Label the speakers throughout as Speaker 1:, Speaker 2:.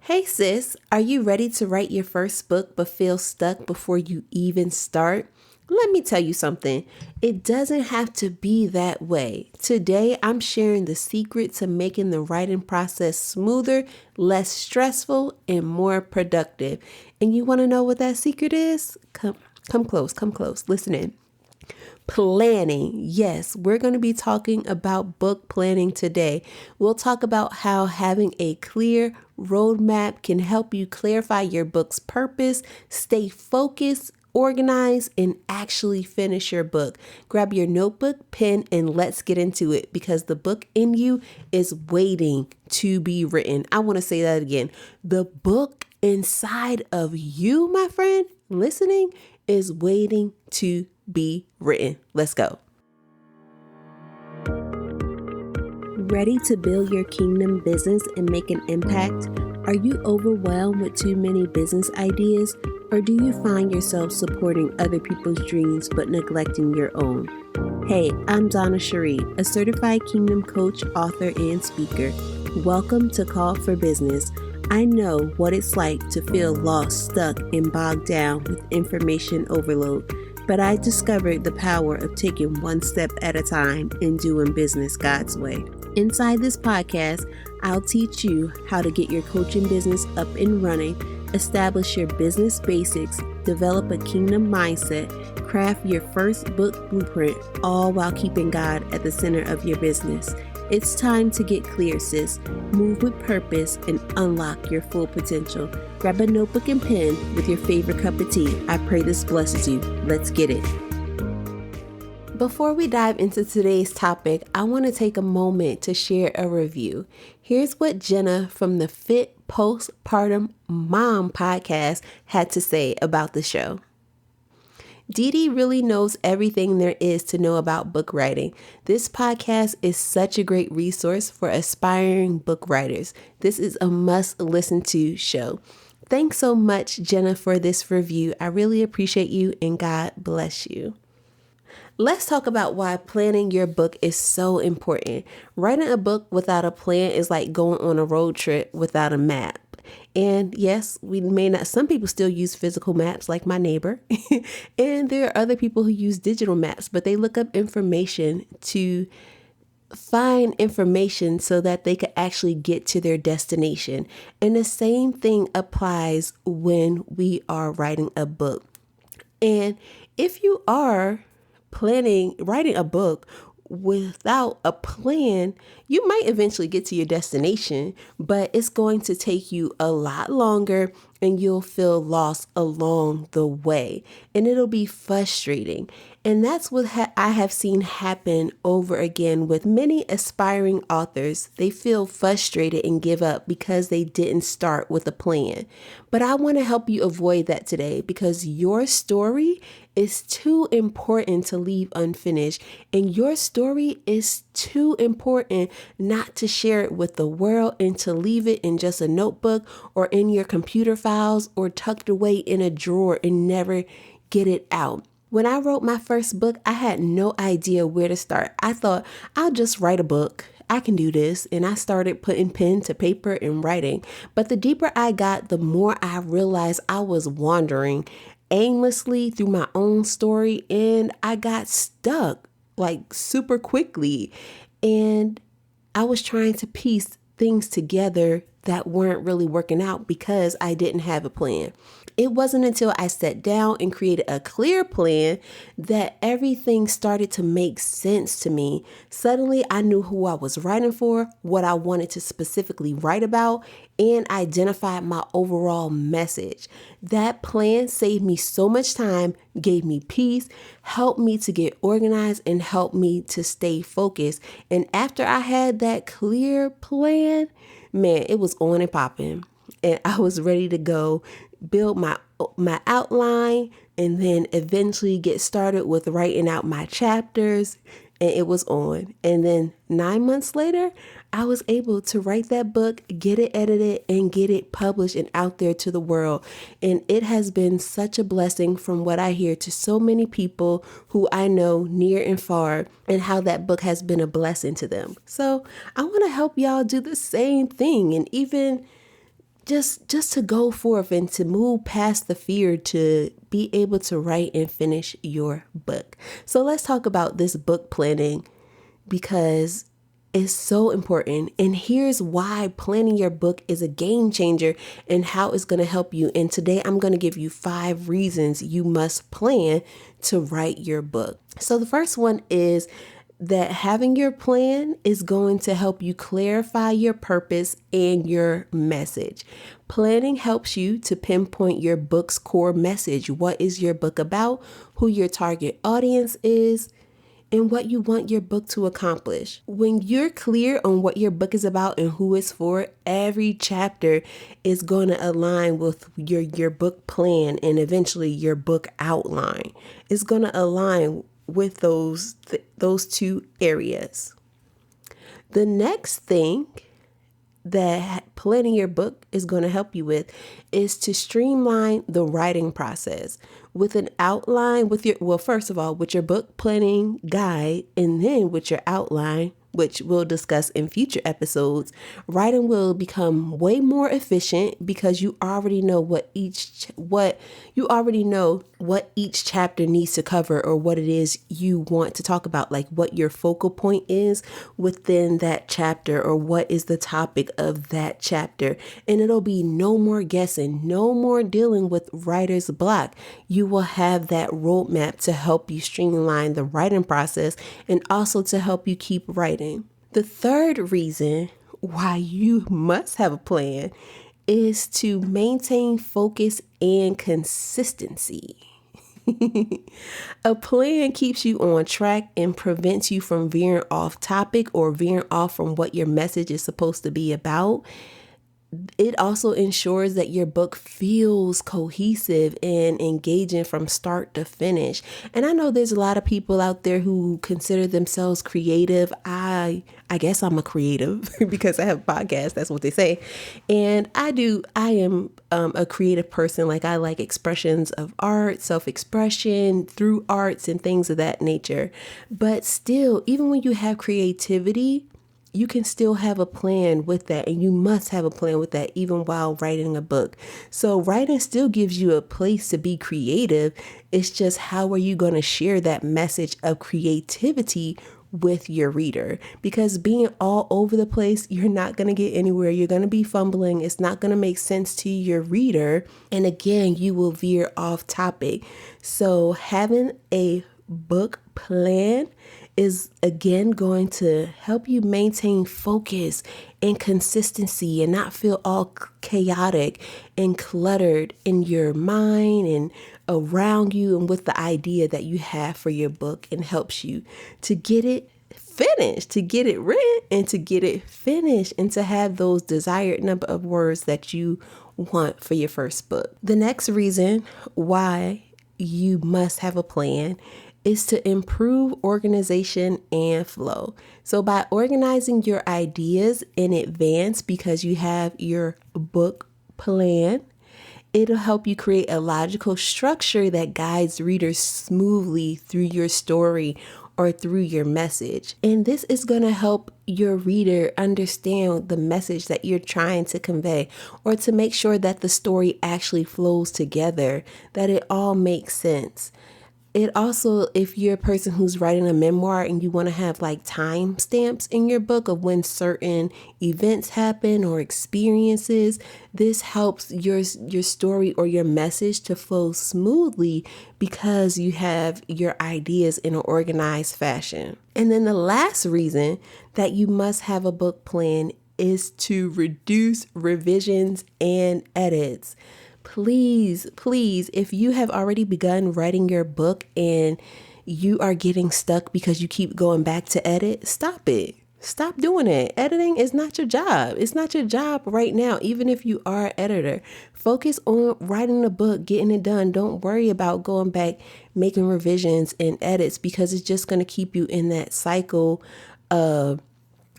Speaker 1: Hey sis, are you ready to write your first book but feel stuck before you even start? Let me tell you something. It doesn't have to be that way. Today, I'm sharing the secret to making the writing process smoother, less stressful, and more productive. And you want to know what that secret is? Come close. Listen in. Planning. Yes, we're going to be talking about book planning today. We'll talk about how having a clear roadmap can help you clarify your book's purpose, stay focused, organized, and actually finish your book. Grab your notebook, pen, and let's get into it because the book in you is waiting to be written. I want to say that again. The book inside of you, my friend, listening, is waiting to be written. Let's go. Ready to build your kingdom business and make an impact? Are you overwhelmed with too many business ideas? Or do you find yourself supporting other people's dreams but neglecting your own? Hey, I'm Donna Cherie, a certified kingdom coach, author, and speaker. Welcome to Call for Business. I know what it's like to feel lost, stuck, and bogged down with information overload. But I discovered the power of taking one step at a time and doing business God's way. Inside this podcast, I'll teach you how to get your coaching business up and running, establish your business basics, develop a kingdom mindset, craft your first book blueprint, all while keeping God at the center of your business. It's time to get clear, sis. Move with purpose and unlock your full potential. Grab a notebook and pen with your favorite cup of tea. I pray this blesses you. Let's get it. Before we dive into today's topic, I want to take a moment to share a review. Here's what Jenna from the Fit Postpartum Mom podcast had to say about the show. Dee Dee really knows everything there is to know about book writing. This podcast is such a great resource for aspiring book writers. This is a must listen to show. Thanks so much, Jenna, for this review. I really appreciate you and God bless you. Let's talk about why planning your book is so important. Writing a book without a plan is like going on a road trip without a map. And yes, we may not, some people still use physical maps like my neighbor. And there are other people who use digital maps, but they look up information to find information so that they could actually get to their destination. And the same thing applies when we are writing a book. And if you are writing a book without a plan, you might eventually get to your destination, but it's going to take you a lot longer and you'll feel lost along the way and it'll be frustrating. And that's what I have seen happen over again with many aspiring authors. They feel frustrated and give up because they didn't start with a plan. But I want to help you avoid that today because your story is too important to leave unfinished. And your story is too important not to share it with the world and to leave it in just a notebook or in your computer files or tucked away in a drawer and never get it out. When I wrote my first book, I had no idea where to start. I thought, I'll just write a book. I can do this. And I started putting pen to paper and writing. But the deeper I got, the more I realized I was wandering aimlessly through my own story. And I got stuck like super quickly. And I was trying to piece things together that weren't really working out because I didn't have a plan. It wasn't until I sat down and created a clear plan that everything started to make sense to me. Suddenly, I knew who I was writing for, what I wanted to specifically write about, and identified my overall message. That plan saved me so much time, gave me peace, helped me to get organized, and helped me to stay focused. And after I had that clear plan, man, it was on and popping. And I was ready to go build my outline and then eventually get started with writing out my chapters, and it was on. And then 9 months later, I was able to write that book, get it edited, and get it published and out there to the world. And it has been such a blessing from what I hear to so many people who I know near and far, and how that book has been a blessing to them. So I want to help y'all do the same thing and even just to go forth and to move past the fear to be able to write and finish your book. So let's talk about this book planning, because it's so important. And here's why planning your book is a game changer and how it's going to help you. And today I'm going to give you 5 reasons you must plan to write your book. So the first one is that having your plan is going to help you clarify your purpose and your message. Planning helps you to pinpoint your book's core message. What is your book about? Who your target audience is? And what you want your book to accomplish. When you're clear on what your book is about and who it's for, every chapter is going to align with your book plan and eventually your book outline. It's going to align with those 2 areas. The next thing that planning your book is going to help you with is to streamline the writing process with an outline first of all, with your book planning guide, and then with your outline, which we'll discuss in future episodes. Writing will become way more efficient because you already know what each chapter needs to cover, or what it is you want to talk about, like what your focal point is within that chapter, or what is the topic of that chapter. And it'll be no more guessing, no more dealing with writer's block. You will have that roadmap to help you streamline the writing process and also to help you keep writing. The third reason why you must have a plan is to maintain focus and consistency. A plan keeps you on track and prevents you from veering off topic or veering off from what your message is supposed to be about. It also ensures that your book feels cohesive and engaging from start to finish. And I know there's a lot of people out there who consider themselves creative. I guess I'm a creative because I have a podcast. That's what they say. And I am a creative person. Like, I like expressions of art, self-expression through arts and things of that nature. But still, even when you have creativity, you can still have a plan with that, and you must have a plan with that even while writing a book. So writing still gives you a place to be creative. It's just, how are you going to share that message of creativity with your reader? Because being all over the place, you're not going to get anywhere. You're going to be fumbling. It's not going to make sense to your reader. And again, you will veer off topic. So having a book plan is again going to help you maintain focus and consistency and not feel all chaotic and cluttered in your mind and around you and with the idea that you have for your book, and helps you to get it finished, to get it written and to get it finished, and to have those desired number of words that you want for your first book. The next reason why you must have a plan is to improve organization and flow. So by organizing your ideas in advance, because you have your book plan, it'll help you create a logical structure that guides readers smoothly through your story or through your message. And this is going to help your reader understand the message that you're trying to convey, or to make sure that the story actually flows together, that it all makes sense. It also, if you're a person who's writing a memoir and you want to have like time stamps in your book of when certain events happen or experiences, this helps your story or your message to flow smoothly because you have your ideas in an organized fashion. And then the last reason that you must have a book plan is to reduce revisions and edits. Please, if you have already begun writing your book and you are getting stuck because you keep going back to edit, stop it. Stop doing it. Editing is not your job. It's not your job right now, even if you are an editor. Focus on writing the book, getting it done. Don't worry about going back, making revisions and edits, because it's just going to keep you in that cycle of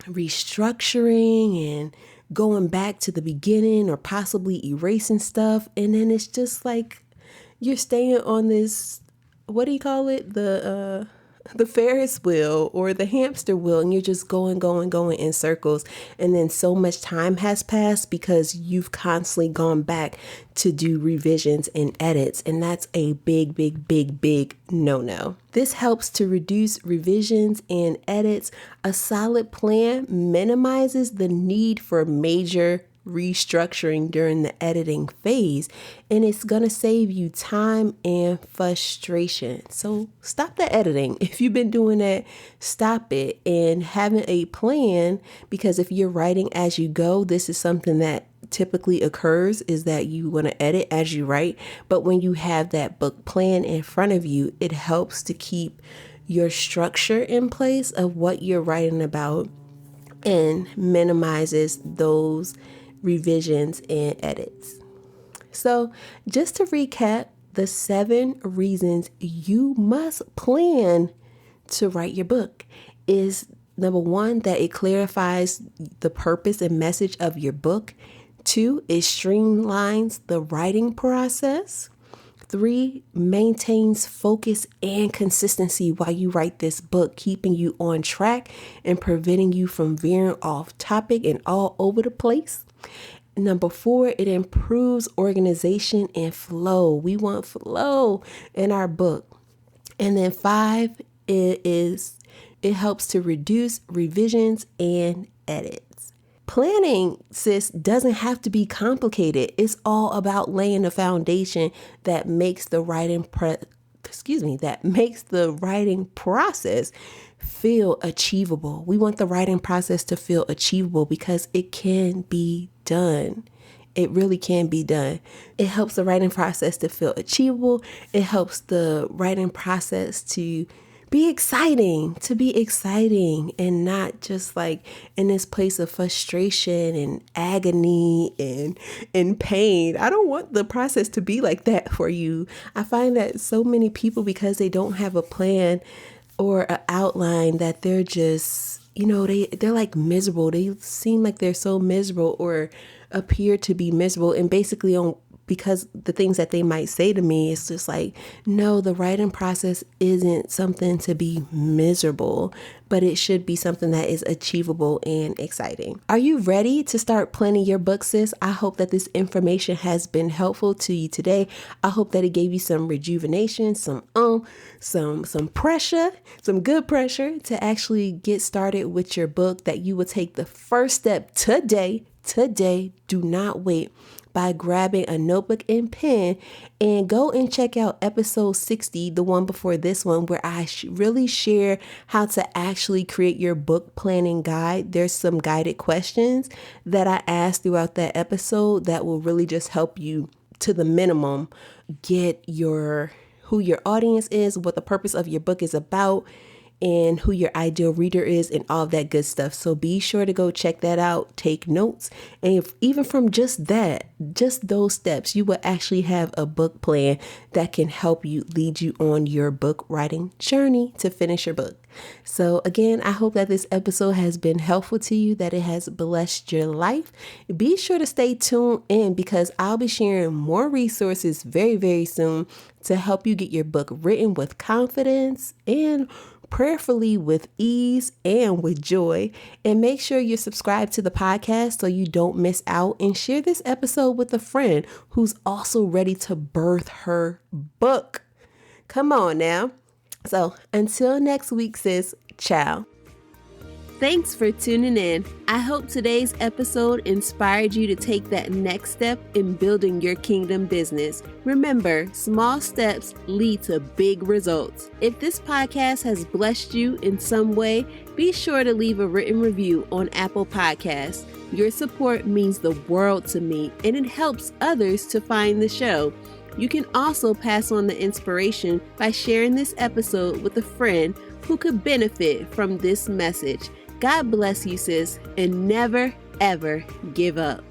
Speaker 1: restructuring and going back to the beginning, or possibly erasing stuff. And then it's just like you're staying on this, what do you call it? the Ferris wheel or the hamster wheel, and you're just going in circles. And then so much time has passed because you've constantly gone back to do revisions and edits. And that's a big no-no. This helps to reduce revisions and edits. A solid plan minimizes the need for major restructuring during the editing phase, and it's going to save you time and frustration. So stop the editing. If you've been doing that, stop it, and having a plan, because if you're writing as you go, this is something that typically occurs, is that you want to edit as you write. But when you have that book plan in front of you, it helps to keep your structure in place of what you're writing about and minimizes those revisions and edits. So just to recap, the 7 reasons you must plan to write your book is: number 1, that it clarifies the purpose and message of your book. 2, it streamlines the writing process. 3, maintains focus and consistency while you write this book, keeping you on track and preventing you from veering off topic and all over the place. Number 4, it improves organization and flow. We want flow in our book. And then 5, it helps to reduce revisions and edits. Planning, sis, doesn't have to be complicated. It's all about laying the foundation that makes the writing process feel achievable. We want the writing process to feel achievable because it can be done. It really can be done. It helps the writing process to feel achievable. It helps the writing process to be exciting and not just like in this place of frustration and agony and pain. I don't want the process to be like that for you. I find that so many people, because they don't have a plan or an outline, that they're just, they're like miserable. They seem like they're so miserable or appear to be miserable. And basically because the things that they might say to me, it's just like, no, the writing process isn't something to be miserable, but it should be something that is achievable and exciting. Are you ready to start planning your book, sis? I hope that this information has been helpful to you today. I hope that it gave you some rejuvenation, some pressure, some good pressure to actually get started with your book, that you will take the first step today. Do not wait, by grabbing a notebook and pen, and go and check out episode 60, the one before this one, where I really share how to actually create your book planning guide. There's some guided questions that I asked throughout that episode that will really just help you, to the minimum, get who your audience is, what the purpose of your book is about, and who your ideal reader is, and all that good stuff. So be sure to go check that out, take notes. And if even from just those steps, you will actually have a book plan that can help you, lead you on your book writing journey to finish your book. So again, I hope that this episode has been helpful to you, that it has blessed your life. Be sure to stay tuned in, because I'll be sharing more resources very, very soon to help you get your book written with confidence and prayerfully with ease and with joy. And make sure you're subscribed to the podcast so you don't miss out, and share this episode with a friend who's also ready to birth her book. Come on now. So until next week, sis, ciao. Thanks for tuning in. I hope today's episode inspired you to take that next step in building your kingdom business. Remember, small steps lead to big results. If this podcast has blessed you in some way, be sure to leave a written review on Apple Podcasts. Your support means the world to me, and it helps others to find the show. You can also pass on the inspiration by sharing this episode with a friend who could benefit from this message. God bless you, sis, and never, ever give up.